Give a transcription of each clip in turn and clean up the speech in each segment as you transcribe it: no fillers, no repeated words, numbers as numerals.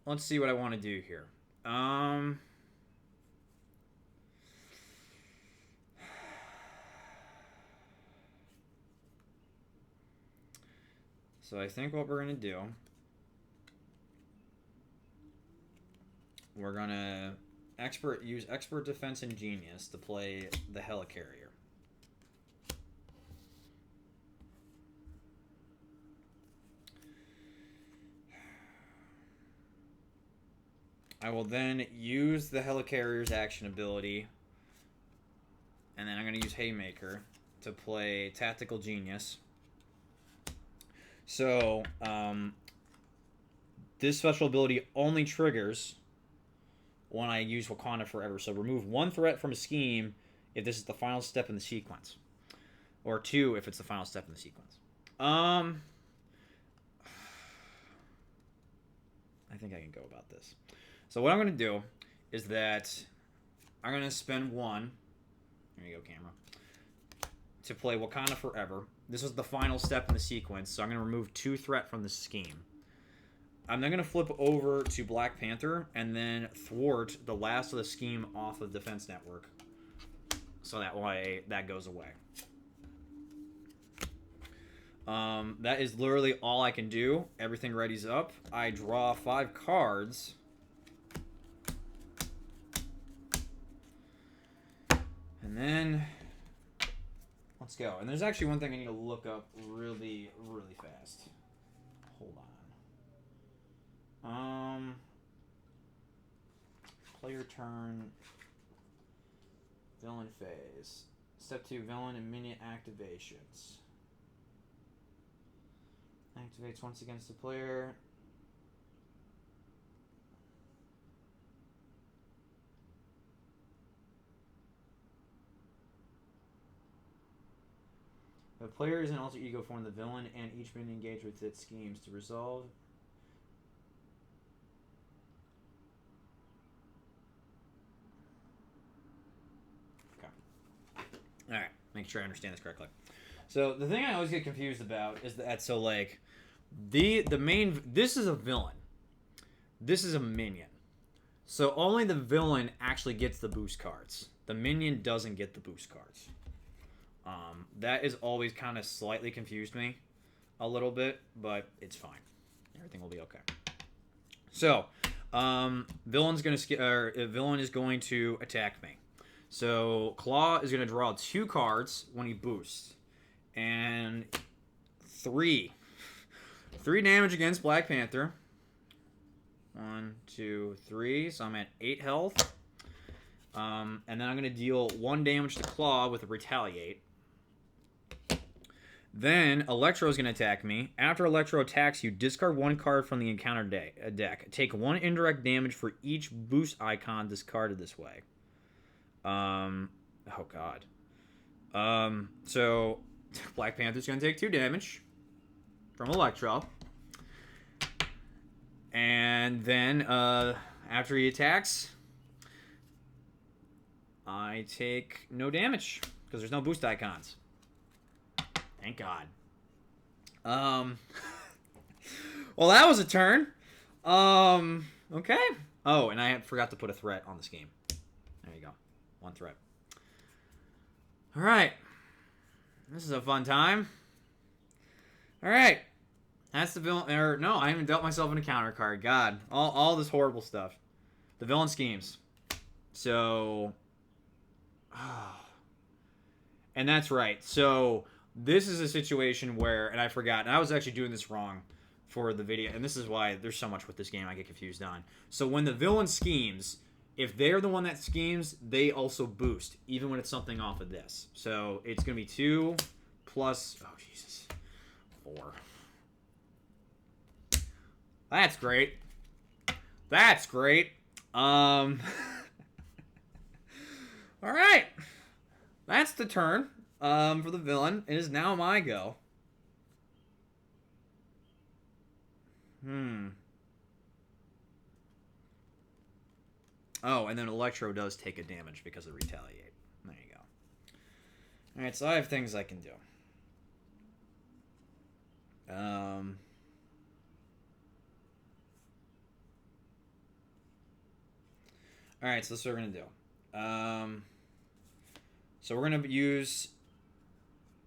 let's see what I want to do here. So I think what we're gonna do, we're gonna use expert defense and genius to play the helicarrier. I will then use the helicarrier's action ability, and then I'm going to use Haymaker to play Tactical Genius. So, this special ability only triggers when I use Wakanda Forever. So, remove one threat from a scheme if this is the final step in the sequence, or two if it's the final step in the sequence. I think I can go about this. So what I'm going to do is that I'm going to spend one, there you go, camera, to play Wakanda Forever. This was the final step in the sequence, so I'm going to remove 2 threat from the scheme. I'm then going to flip over to Black Panther and then thwart the last of the scheme off of Defense Network. So that way, that goes away. That is literally all I can do. Everything readies up. I draw 5 cards. And then, let's go. And there's actually one thing I need to look up really, really fast. Hold on. Player turn. Villain phase. Step 2, villain and minion activations. Activates once against the player. The player is an alter ego form of the villain, and each minion engaged with its schemes to resolve. Okay. Alright, make sure I understand this correctly. So the thing I always get confused about is that, so like, the main, this is a villain. This is a minion. So only the villain actually gets the boost cards. The minion doesn't get the boost cards. That is always kind of slightly confused me a little bit, but it's fine. Everything will be okay. So, villain is going to attack me. So Klaw is going to draw 2 cards when he boosts, and 3 damage against Black Panther. 1, 2, 3. So I'm at 8 health. And then I'm going to deal 1 damage to Klaw with a Retaliate. Then Electro is going to attack me. After Electro attacks you, discard 1 card from the encounter deck. Take 1 indirect damage for each boost icon discarded this way. Oh god. So Black Panther's going to take 2 damage from Electro. And then after he attacks, I take no damage because there's no boost icons. Thank God. Well, that was a turn. Okay. Oh, and I forgot to put a threat on this game. There you go. 1 threat. All right. This is a fun time. All right. That's the villain. Or no, I haven't dealt myself an encounter card. God, all this horrible stuff. The villain schemes. So, and that's right. So this is a situation where, and I forgot, and I was actually doing this wrong for the video, and this is why there's so much with this game I get confused on. So when the villain schemes, if they're the one that schemes, they also boost, even when it's something off of this. So it's going to be 2 plus, oh Jesus, 4. That's great. That's great. All right. That's the turn for the villain. It is now my go. Oh, and then Electro does take a damage because of Retaliate. There you go. All right, so I have things I can do. All right, so this is what we're gonna do. So we're gonna use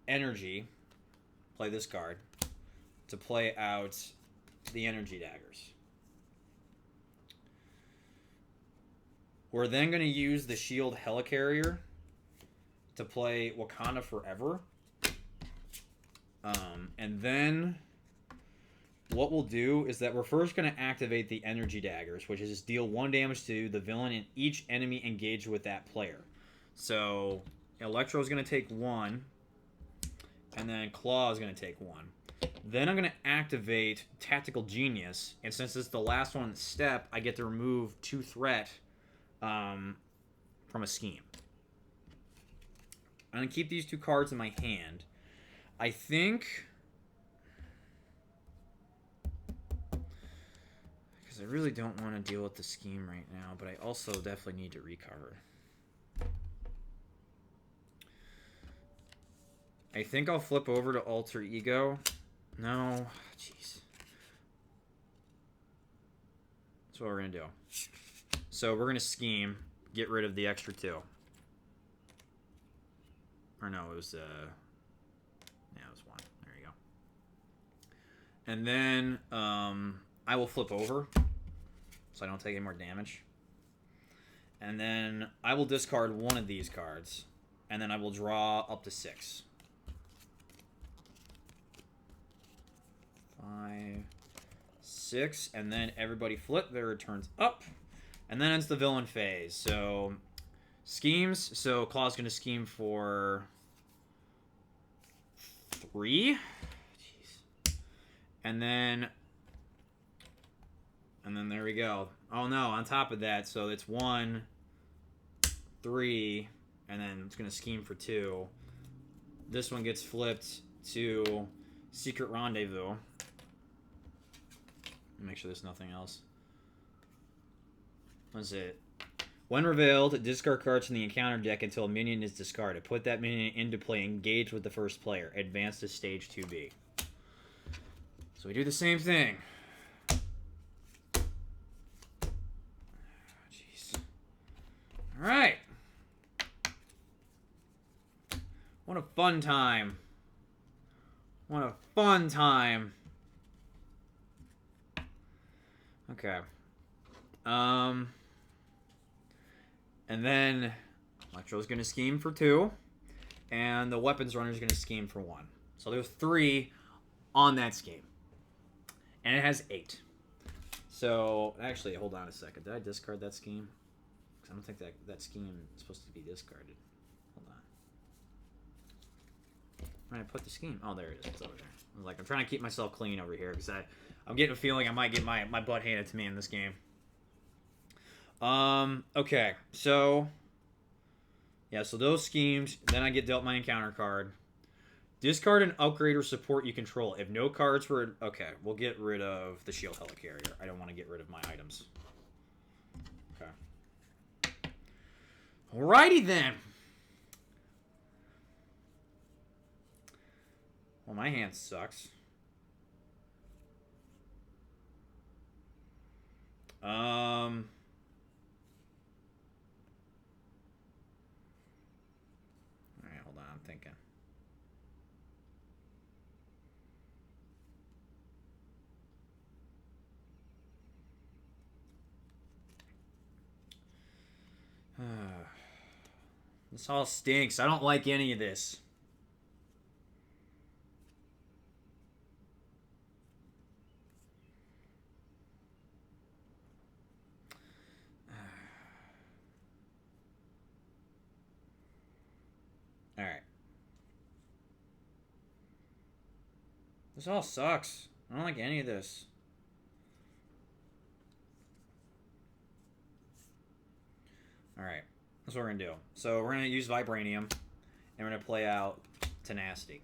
energy. Play this card to play out the energy daggers. We're then gonna use the shield helicarrier to play Wakanda Forever. And then what we'll do is that we're first going to activate the energy daggers, which is just deal 1 damage to the villain and each enemy engaged with that player. So Electro's going to take 1, and then Klaw is going to take 1. Then I'm going to activate Tactical Genius, and since it's the last one step, I get to remove 2 threat from a scheme. I'm going to keep these 2 cards in my hand. I think, because I really don't want to deal with the scheme right now, but I also definitely need to recover. I think I'll flip over to Alter Ego. No, jeez. That's what we're going to do. So we're going to scheme, get rid of the extra 2. Or no, it was... yeah, it was 1. There you go. And then I will flip over so I don't take any more damage. And then I will discard 1 of these cards. And then I will draw up to 6. 5, 6. And then everybody flip their turns up. And then it's the villain phase. So schemes. So Klaw's going to scheme for 3. Jeez. And then there we go. Oh no, on top of that, so it's 1, 3, and then it's going to scheme for 2. This one gets flipped to Secret Rendezvous. Make sure there's nothing else. What's it? When revealed, discard cards from the encounter deck until a minion is discarded. Put that minion into play. Engage with the first player. Advance to stage 2B. So we do the same thing. Jeez. All right. What a fun time. What a fun time. Okay. And then Electro's going to scheme for 2. And the weapons runner is going to scheme for 1. So there's 3 on that scheme. And it has 8. So, actually, hold on a second. Did I discard that scheme? Because I don't think that scheme is supposed to be discarded. Hold on. Where did I put the scheme? Oh, there it is. It's over there. I was like, I'm trying to keep myself clean over here because I'm getting a feeling I might get my butt handed to me in this game. Okay, so yeah, so those schemes, then I get dealt my encounter card. Discard an upgrade or support you control. If no cards were... Okay, we'll get rid of the shield helicarrier. I don't want to get rid of my items. Okay. Alrighty then. Well, my hand sucks. Thinking. This all stinks. I don't like any of this. All right. This all sucks. I don't like any of this. Alright. That's what we're going to do. So we're going to use Vibranium. And we're going to play out Tenacity.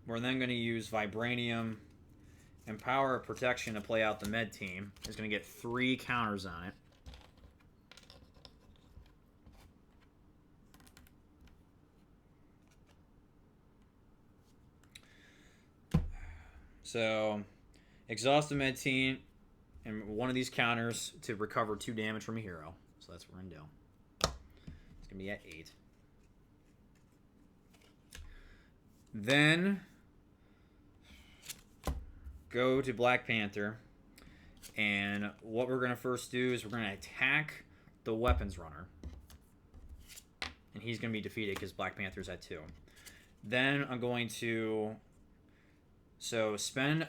We're then going to use Vibranium and Power of Protection to play out the Med Team. It's going to get 3 counters on it. So, exhaust the med team and one of these counters to recover 2 damage from a hero. So that's what we're gonna do. It's gonna be at 8. Then go to Black Panther, and what we're gonna first do is we're gonna attack the weapons runner, and he's gonna be defeated because Black Panther's at 2. Then I'm going to spend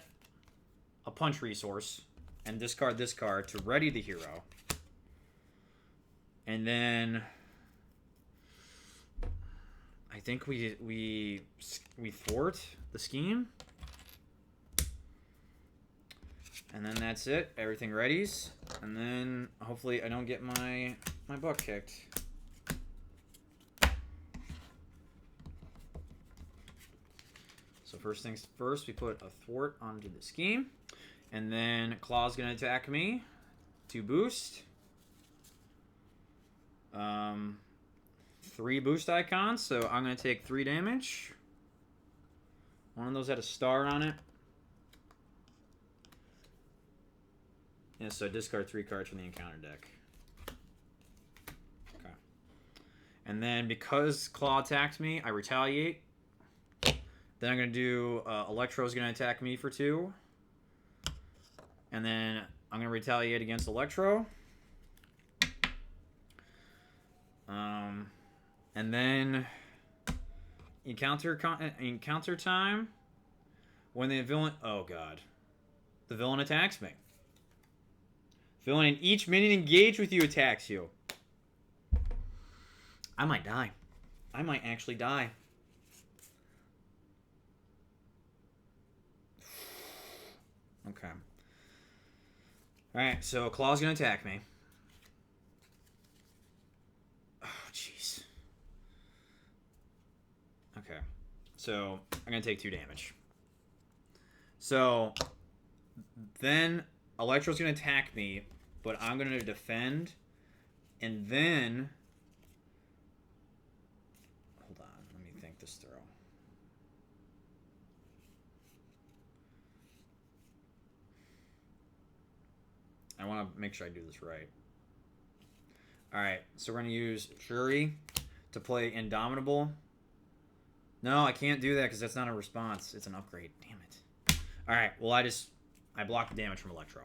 a punch resource and discard this card to ready the hero. And then I think we thwart the scheme. And then that's it. Everything readies. And then hopefully I don't get my butt kicked. So first things first, we put a thwart onto the scheme. And then Klaw's going to attack me to boost. 3 boost icons, so I'm going to take 3 damage. One of those had a star on it. Yeah, so discard 3 cards from the encounter deck. Okay. And then because Klaw attacked me, I retaliate. Then I'm going to do Electro's going to attack me for 2. And then I'm going to retaliate against Electro. And then encounter time. When the villain... Oh, God. The villain attacks me. Villain in each minion engaged with you attacks you. I might die. I might actually die. Okay. Alright, so Klaw's gonna attack me. Oh, jeez. Okay. So, I'm gonna take 2 damage. So, then Electro's gonna attack me, but I'm gonna defend, and then... Hold on, let me think this through. I want to make sure I do this right. Alright, so we're going to use Shuri to play Indomitable. No, I can't do that because that's not a response. It's an upgrade. Damn it. Alright, well I blocked the damage from Electro.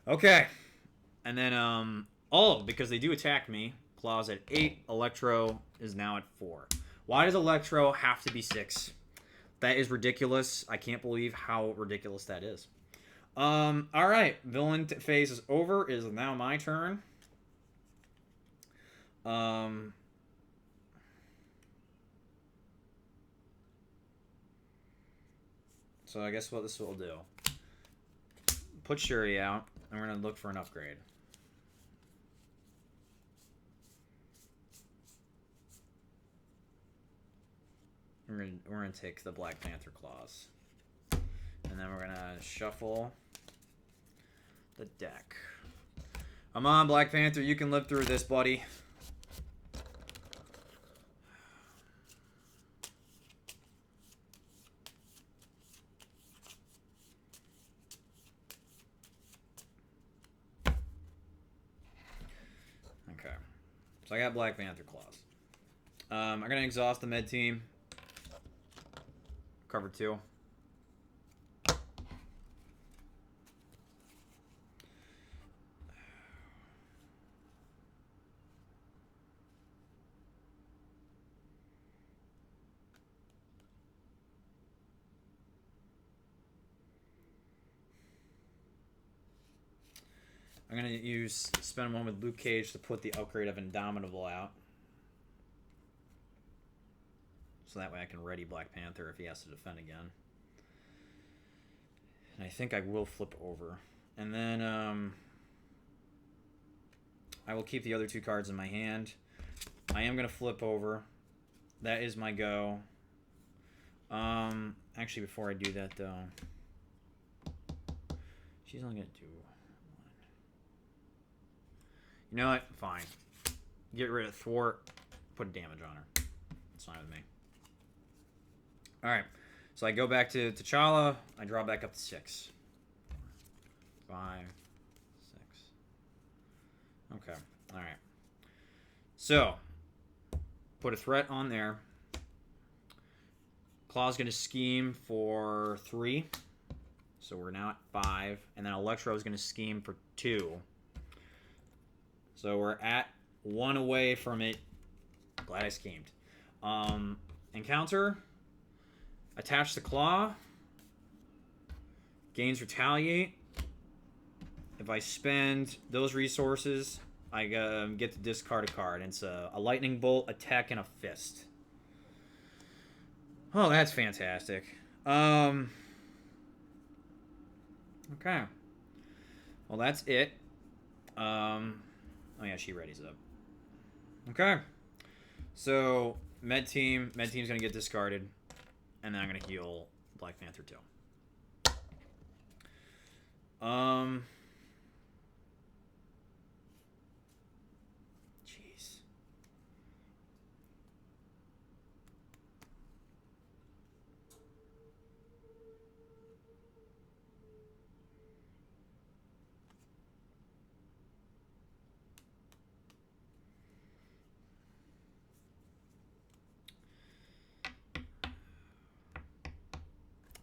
Okay. And then, because they do attack me, Klaw's at 8, Electro is now at 4. Why does Electro have to be 6? That is ridiculous. I can't believe how ridiculous that is. Alright, villain phase is over. It is now my turn. So I guess what this will do. Put Shuri out, and we're going to look for an upgrade. We're gonna take the Black Panther claws. And then we're gonna shuffle the deck. Come on, Black Panther, you can live through this, buddy. Okay. So I got Black Panther claws. I'm gonna exhaust the med team. Cover 2. I'm going to spend one with Luke Cage to put the upgrade of Indomitable out. So that way I can ready Black Panther if he has to defend again. And I think I will flip over. And then I will keep the other 2 cards in my hand. I am going to flip over. That is my go. Actually, before I do that, though, she's only going to do 1. You know what? Fine. Get rid of Thwart. Put damage on her. It's fine with me. Alright. So I go back to T'Challa. I draw back up to 6. 5, 6. Okay. All right. So put a threat on there. Klaw's going to scheme for 3. So we're now at 5. And then Electro is going to scheme for 2. So we're at 1 away from it. Glad I schemed. Encounter. Attach the Klaw. Gains Retaliate. If I spend those resources, I get to discard a card. It's a Lightning Bolt, Attack, and a Fist. Oh, that's fantastic. Okay. Well, that's it. Oh yeah, she readies up. Okay. So Med Team's gonna get discarded, and then I'm gonna heal Black Panther too. Jeez.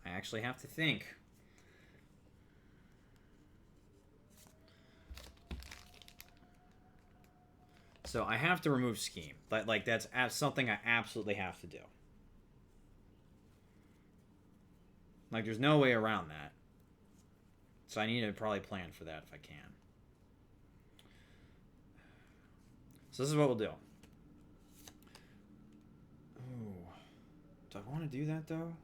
I actually have to think. So I have to remove Scheme. Like that's something I absolutely have to do. Like there's no way around that. So I need to probably plan for that if I can. So this is what we'll do. Ooh. Do I want to do that though?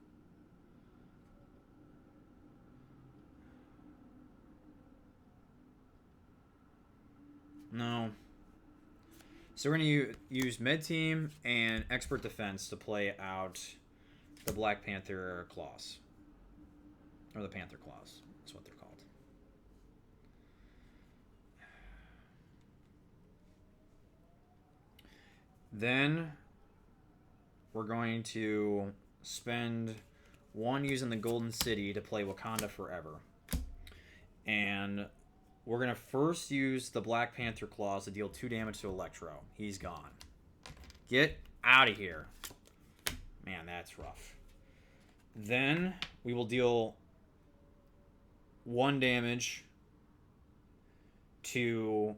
No. So we're going to use Med Team and Expert Defense to play out the Black Panther Claws. Or the Panther Claws. That's what they're called. Then we're going to spend 1 using the Golden City to play Wakanda Forever. And we're going to first use the Black Panther Claws to deal 2 damage to Electro. He's gone. Get out of here. Man, that's rough. Then we will deal 1 damage to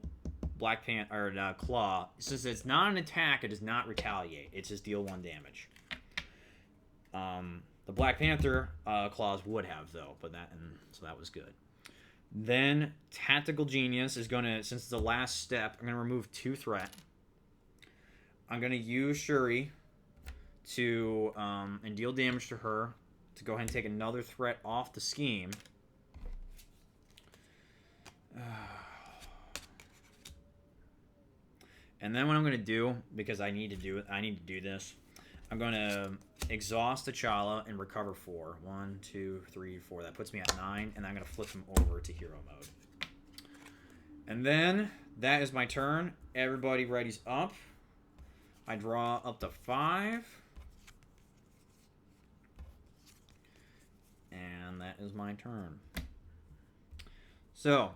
Black Panther or Klaw. Since it's not an attack, it does not retaliate. It just deal 1 damage. The Black Panther Claws would have though, but so that was good. Then Tactical Genius is going to, since it's the last step, I'm going to remove 2 threat. I'm going to use Shuri to and deal damage to her to go ahead and take another threat off the scheme. And then what I'm going to do, because I need to do this, I'm going to exhaust T'Challa and recover 4. 1, 2, 3, 4. That puts me at 9, and I'm going to flip him over to hero mode. And then that is my turn. Everybody readies up. I draw up to 5. And that is my turn. So,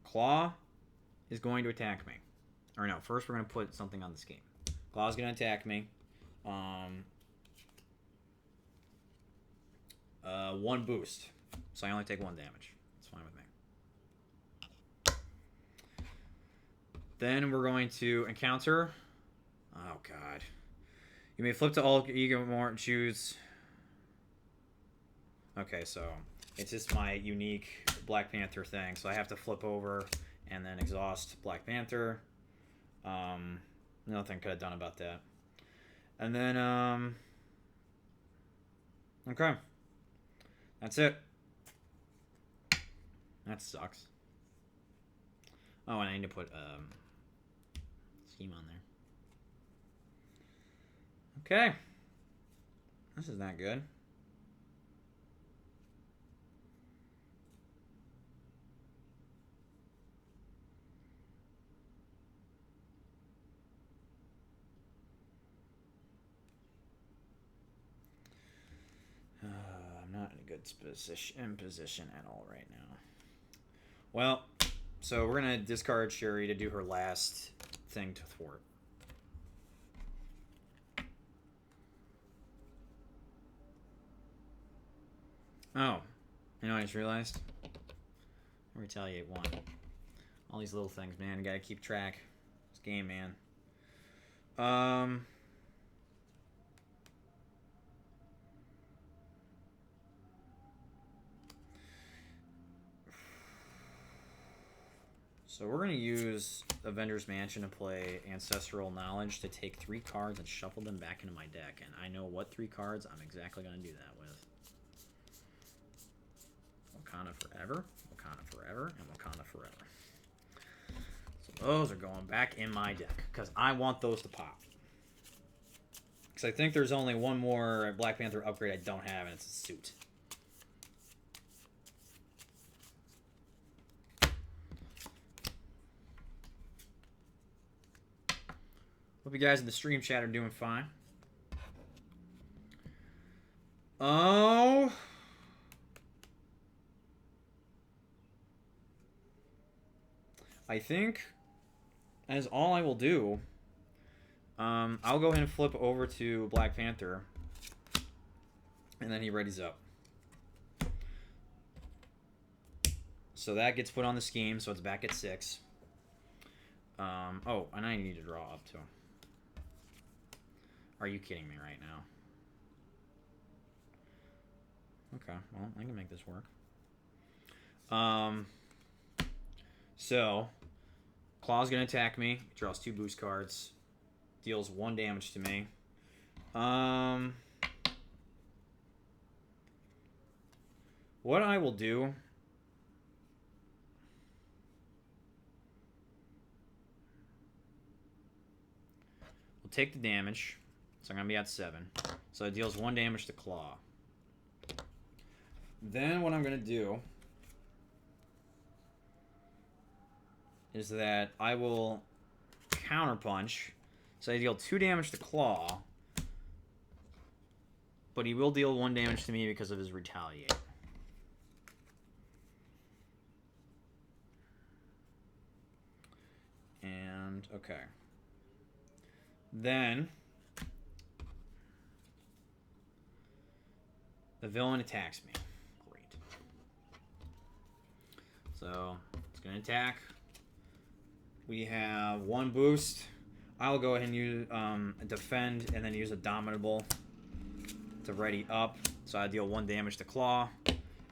Klaw is going to attack me. Or no, first we're going to put something on the scheme. Klaw's going to attack me. 1 boost. So I only take 1 damage. That's fine with me. Then we're going to encounter. Oh, God. You may flip to all ego more and choose. Okay, so it's just my unique Black Panther thing. So I have to flip over and then exhaust Black Panther. Nothing could have done about that. And then, okay. That's it. That sucks. Oh, and I need to put, scheme on there. Okay. This is not good. good position at all right now. Well, so we're going to discard Sherry to do her last thing to thwart. Oh, you know what I just realized? Retaliate 1. All these little things, man. You gotta keep track. This game, man. So we're gonna use Avengers Mansion to play Ancestral Knowledge to take 3 cards and shuffle them back into my deck. And I know what 3 cards I'm exactly gonna do that with. Wakanda Forever, and Wakanda Forever. So those are going back in my deck because I want those to pop. Because I think there's only one more Black Panther upgrade I don't have, and it's a suit. Hope you guys in the stream chat are doing fine. Oh. I think as all I will do, I'll go ahead and flip over to Black Panther, and then he readies up. So that gets put on the scheme, so it's back at 6. Oh, and I need to draw up too. Are you kidding me right now? Okay, well, I can make this work. So, Klaw's going to attack me. Draws 2 boost cards. Deals 1 damage to me. What I will do... We'll take the damage. So I'm going to be at 7. So it deals 1 damage to Klaw. Then what I'm going to do... is that I will counterpunch. So I deal 2 damage to Klaw. But he will deal 1 damage to me because of his retaliate. And, okay. Then, the villain attacks me. Great. So, it's going to attack. We have 1 boost. I'll go ahead and use defend and then use a Dominable to ready up. So I deal 1 damage to Klaw.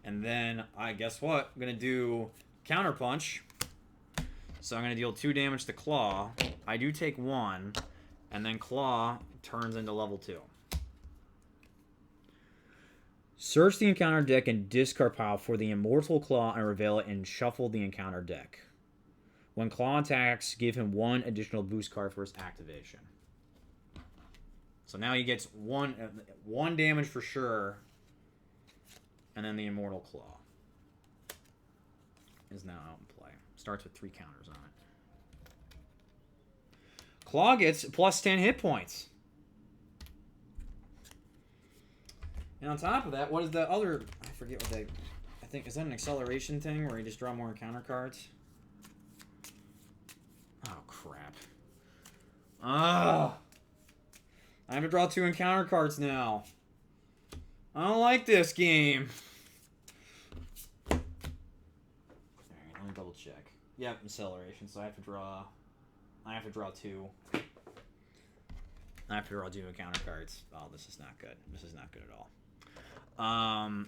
And then I guess what? I'm gonna do counterpunch. So I'm gonna deal 2 damage to Klaw. I do take 1, and then Klaw turns into level 2. Search the encounter deck and discard pile for the Immortal Klaw and reveal it and shuffle the encounter deck. When Klaw attacks, give him 1 additional boost card for his activation. So now he gets one damage for sure, and then the Immortal Klaw is now out in play. Starts with 3 counters on it. Klaw gets plus 10 hit points. And on top of that, what is the other... I forget what they... I think, is that an acceleration thing where you just draw more encounter cards? Oh, crap. Ah! I have to draw 2 encounter cards now. I don't like this game. Alright, let me double check. Yep, acceleration, so I have to draw 2. I have to draw 2 encounter cards. Oh, this is not good. This is not good at all.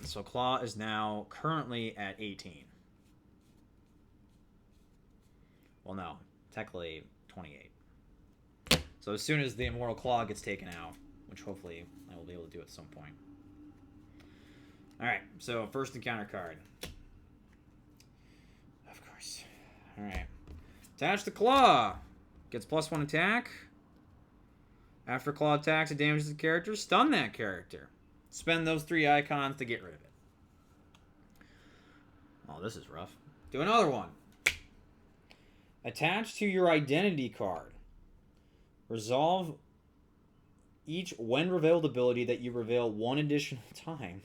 So Klaw is now currently at 18. Well, no. Technically 28. So as soon as the Immortal Klaw gets taken out, which hopefully I will be able to do at some point. Alright, so first encounter card. Of course. Alright. Attach the Klaw. Gets +1 attack. After Klaw attacks, it damages the character. Stun that character. Spend those 3 icons to get rid of it. Oh, this is rough. Do another one. Attach to your identity card. Resolve each when revealed ability that you reveal 1 additional time.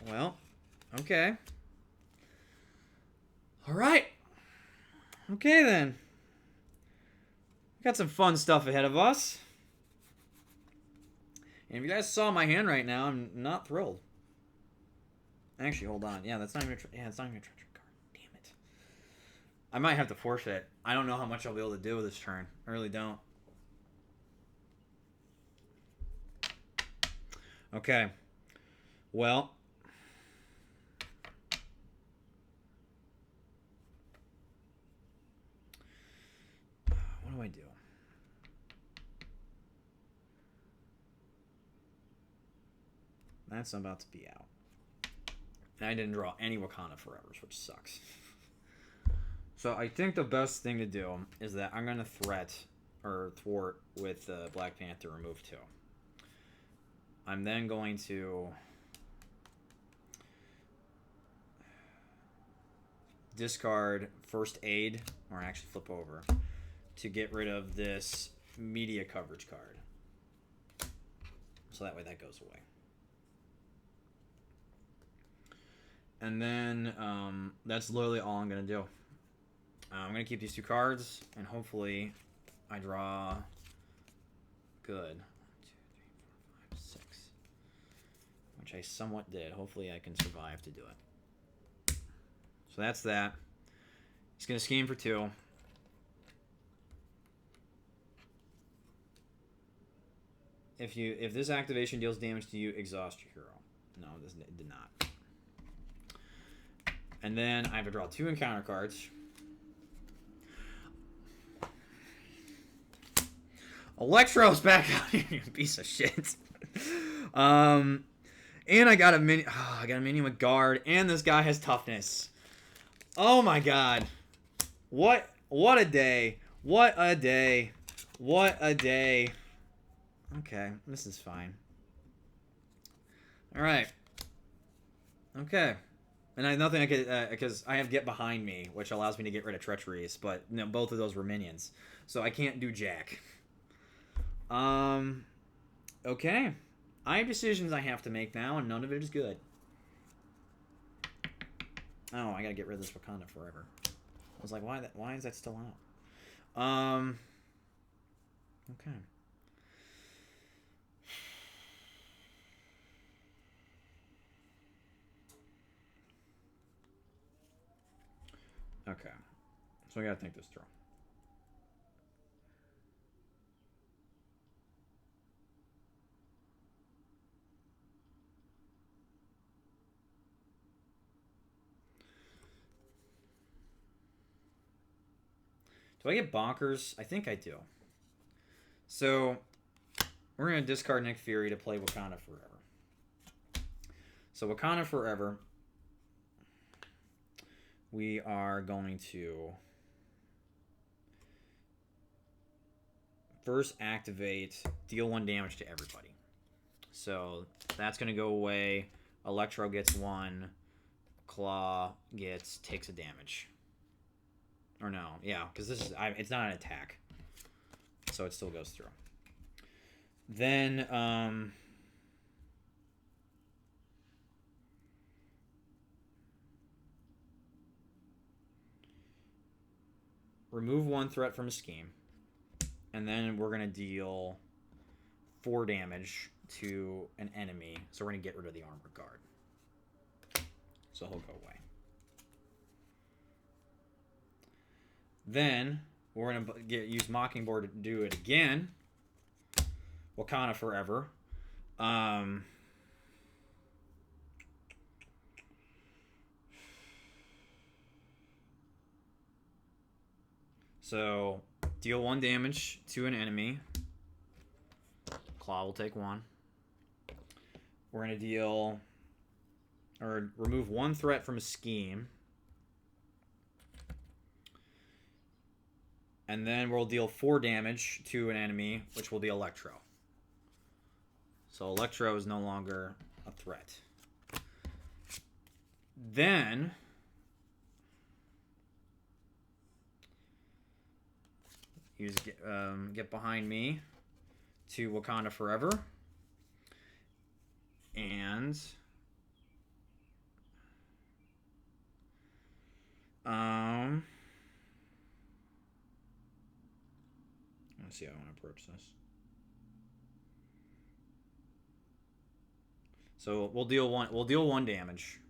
Well, okay. All right. Okay, then. Got some fun stuff ahead of us. And if you guys saw my hand right now, I'm not thrilled. Actually, hold on. Yeah, that's not even it's not even a treachery card. Damn it. I might have to forfeit. I don't know how much I'll be able to do with this turn. I really don't. Okay. Well. What do I do? That's about to be out. And I didn't draw any Wakanda Forevers, which sucks. So I think the best thing to do is that I'm going to thwart with Black Panther, remove 2. I'm then going to discard First Aid, or actually flip over, to get rid of this media coverage card. So that way that goes away. And then that's literally all I'm going to do. I'm going to keep these 2 cards, and hopefully I draw good. 1, 2, 3, 4, 5, 6. Which I somewhat did. Hopefully I can survive to do it. So that's that. He's going to scheme for 2. If this activation deals damage to you, exhaust your hero. No, this did not. And then I have to draw 2 encounter cards. Electro's back out here, you piece of shit. And I got a minion. Oh, I got a minion with guard, and this guy has toughness. Oh my god! What a day! What a day! What a day! Okay, this is fine. All right. Okay. And I have nothing I could, because I have Get Behind Me, which allows me to get rid of treacheries, but no, both of those were minions, so I can't do jack. Okay. I have decisions I have to make now, and none of it is good. Oh, I gotta get rid of this Wakanda Forever. I was like, why is that still out? Okay. Okay. So I gotta think this through. Do I get bonkers? I think I do. So we're gonna discard Nick Fury to play Wakanda Forever. So Wakanda Forever, we are going to first activate, deal 1 damage to everybody. So that's going to go away. Electro gets 1. Klaw takes a damage. Or no, yeah, because it's not an attack. So it still goes through. Then, remove 1 threat from a scheme. And then we're going to deal 4 damage to an enemy. So we're going to get rid of the armor guard. So he'll go away. Then we're going to use Mockingbird to do it again. Wakanda Forever. So deal 1 damage to an enemy. Klaw will take 1. We're going to remove 1 threat from a scheme. And then we'll deal 4 damage to an enemy, which will be Electro. So Electro is no longer a threat. Then use Get Behind Me to Wakanda Forever. And Let's see how I want to approach this. So we'll deal one. We'll deal 1 damage.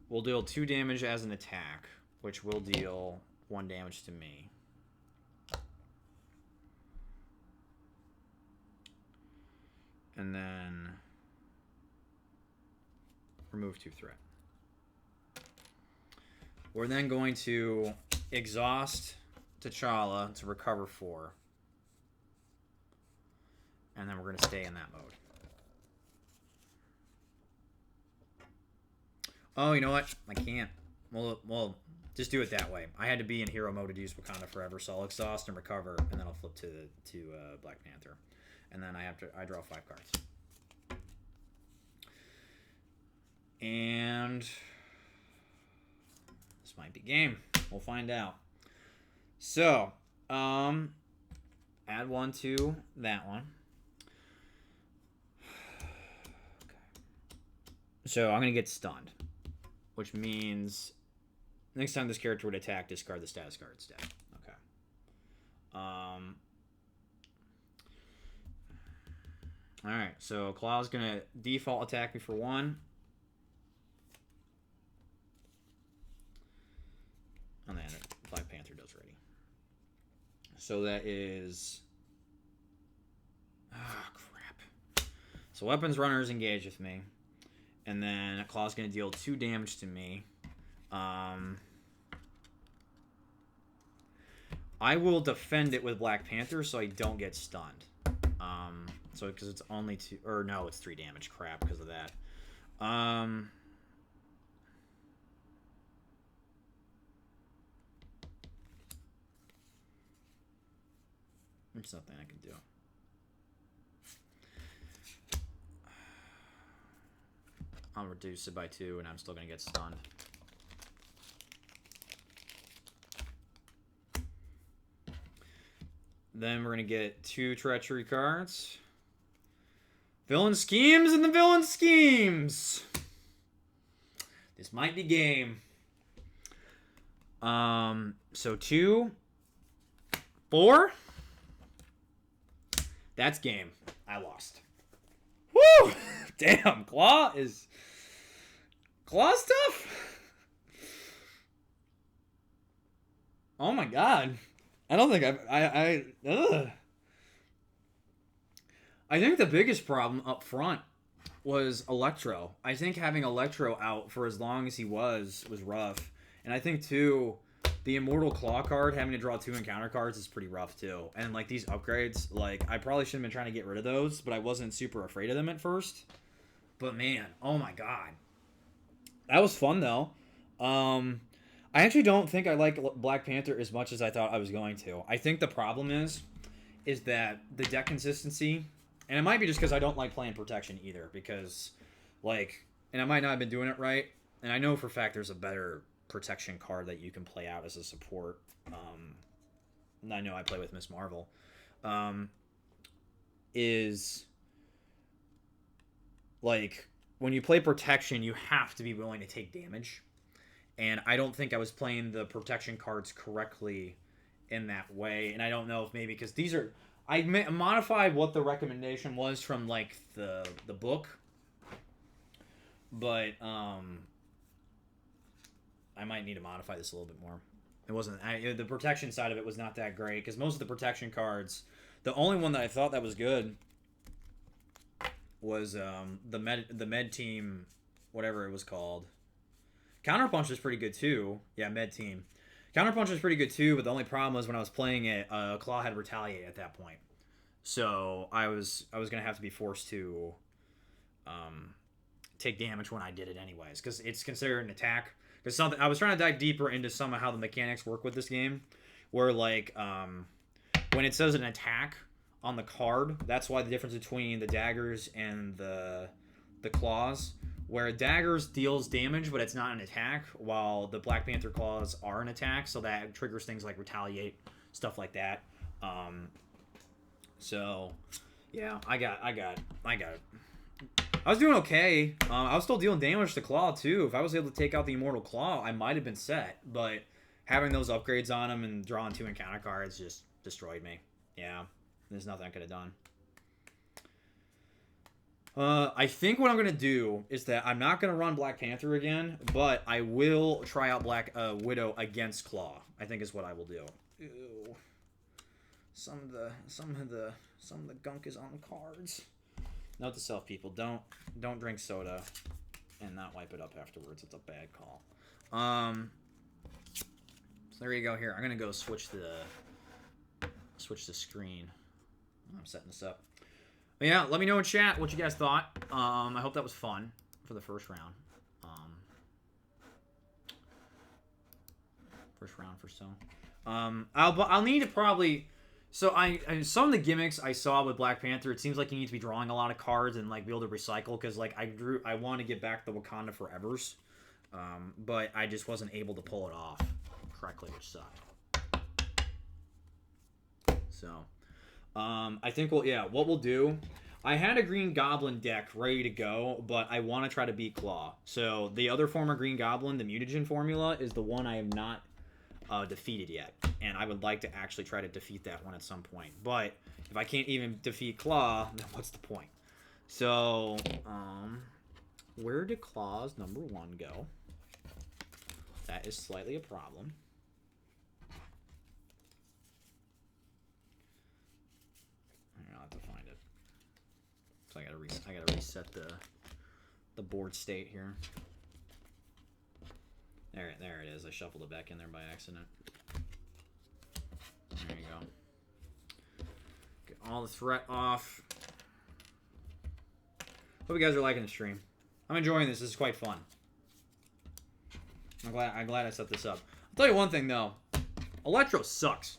We'll deal 2 damage as an attack, which will deal 1 damage to me. And then remove 2 threat. We're then going to exhaust T'Challa to recover 4. And then we're going to stay in that mode. Oh, you know what? I can't. Well, just do it that way. I had to be in hero mode to use Wakanda Forever, so I'll exhaust and recover, and then I'll flip to Black Panther. And then I draw 5 cards. And this might be game. We'll find out. So, add 1 to that one. Okay. So I'm going to get stunned, which means next time this character would attack, discard the status card instead. Okay. Alright, so Klaw's going to default attack me for 1. And then Black Panther does ready. So that is... Oh, crap. So Weapons Runner is engaged with me. And then Klaw's going to deal 2 damage to me. I will defend it with Black Panther so I don't get stunned. So because it's only 2... Or no, it's 3 damage. Crap, because of that. There's nothing I can do. I'll reduce it by 2, and I'm still going to get stunned. Then we're going to get 2 treachery cards. Villain schemes and the villain schemes. This might be game. So 2, 4. That's game. I lost. Woo! Damn, Klaw stuff? Oh my god. I don't think ugh. I think the biggest problem up front was Electro. I think having Electro out for as long as he was rough. And I think, too, the Immortal Klaw card, having to draw 2 encounter cards, is pretty rough, too. And, like, these upgrades, like, I probably shouldn't have been trying to get rid of those, but I wasn't super afraid of them at first. But, man, oh my god. That was fun, though. I actually don't think I like Black Panther as much as I thought I was going to. I think the problem is that the deck consistency... And it might be just because I don't like playing Protection either. Because, like... And I might not have been doing it right. And I know for a fact there's a better Protection card that you can play out as a support. And I know I play with Miss Marvel. Is... Like, when you play Protection, you have to be willing to take damage. And I don't think I was playing the Protection cards correctly in that way. And I don't know if maybe... Because these are... I modified what the recommendation was from, like, the book. But, I might need to modify this a little bit more. It wasn't... the Protection side of it was not that great. Because most of the Protection cards... The only one that I thought that was good was the med team... Whatever it was called. Counterpunch is pretty good, too. Yeah, med team. Counterpunch is pretty good too, but the only problem was when I was playing it, Klaw had Retaliate at that point. So I was gonna have to be forced to take damage when I did it anyways, because it's considered an attack. Because I was trying to dive deeper into some of how the mechanics work with this game, where like when it says an attack on the card, that's why the difference between the daggers and the claws. Where daggers deals damage, but it's not an attack, while the Black Panther claws are an attack, so that triggers things like retaliate, stuff like that. So, yeah, I got I was doing okay. I was still dealing damage to Klaw, too. If I was able to take out the Immortal Klaw, I might have been set. But having those upgrades on him and drawing 2 encounter cards just destroyed me. Yeah, there's nothing I could have done. I think what I'm going to do is that I'm not going to run Black Panther again, but I will try out Black Widow against Klaw. I think is what I will do. Ew. Some of the gunk is on the cards. Note to self, people, don't drink soda and not wipe it up afterwards. It's a bad call. So there you go. Here, I'm gonna go switch the screen. I'm setting this up. But yeah, let me know in chat what you guys thought. I hope that was fun for the first round. First round for so. I'll need to probably. So some of the gimmicks I saw with Black Panther, it seems like you need to be drawing a lot of cards and like be able to recycle because like I want to get back the Wakanda Forevers, but I just wasn't able to pull it off correctly, which sucked. So, I think what we'll do. I had a Green Goblin deck ready to go, but I want to try to beat Klaw. So the other former Green Goblin, the mutagen formula, is the one I have not defeated yet, and I would like to actually try to defeat that one at some point. But if I can't even defeat Klaw, then what's the point? So, where did Klaw's number 1 go? That is slightly a problem. I'll have to find it. So I gotta reset the board state here. There it is. I shuffled it back in there by accident. There you go. Get all the threat off. Hope you guys are liking the stream. I'm enjoying this. This is quite fun. I'm glad I set this up. I'll tell you one thing though. Electro sucks.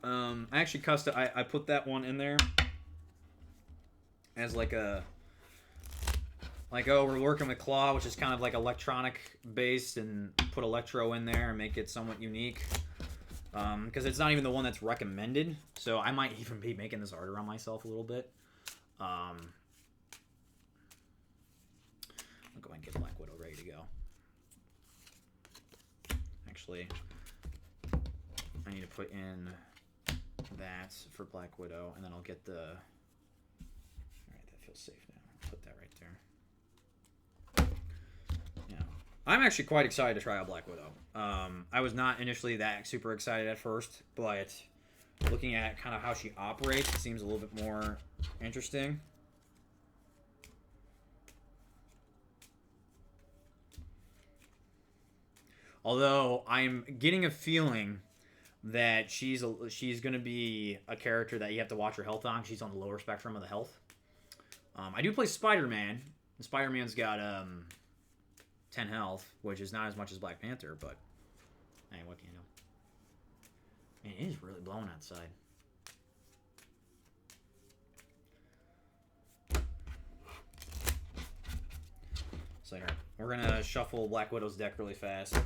I actually I put that one in there as like a. Like, oh, we're working with Klaw, which is kind of like electronic based, and put Electro in there and make it somewhat unique. Because it's not even the one that's recommended. So I might even be making this art around myself a little bit. I'll go ahead and get Black Widow ready to go. Actually, I need to put in that for Black Widow, and then I'll get the... Alright, that feels safe now. Put that right there. I'm actually quite excited to try out Black Widow. I was not initially that super excited at first, but looking at kind of how she operates, it seems a little bit more interesting. Although I'm getting a feeling that she's going to be a character that you have to watch her health on. She's on the lower spectrum of the health. I do play Spider-Man, and Spider-Man's got 10 health, which is not as much as Black Panther, but hey, what can you do? Man, it is really blowing outside. So here, we're gonna shuffle Black Widow's deck really fast.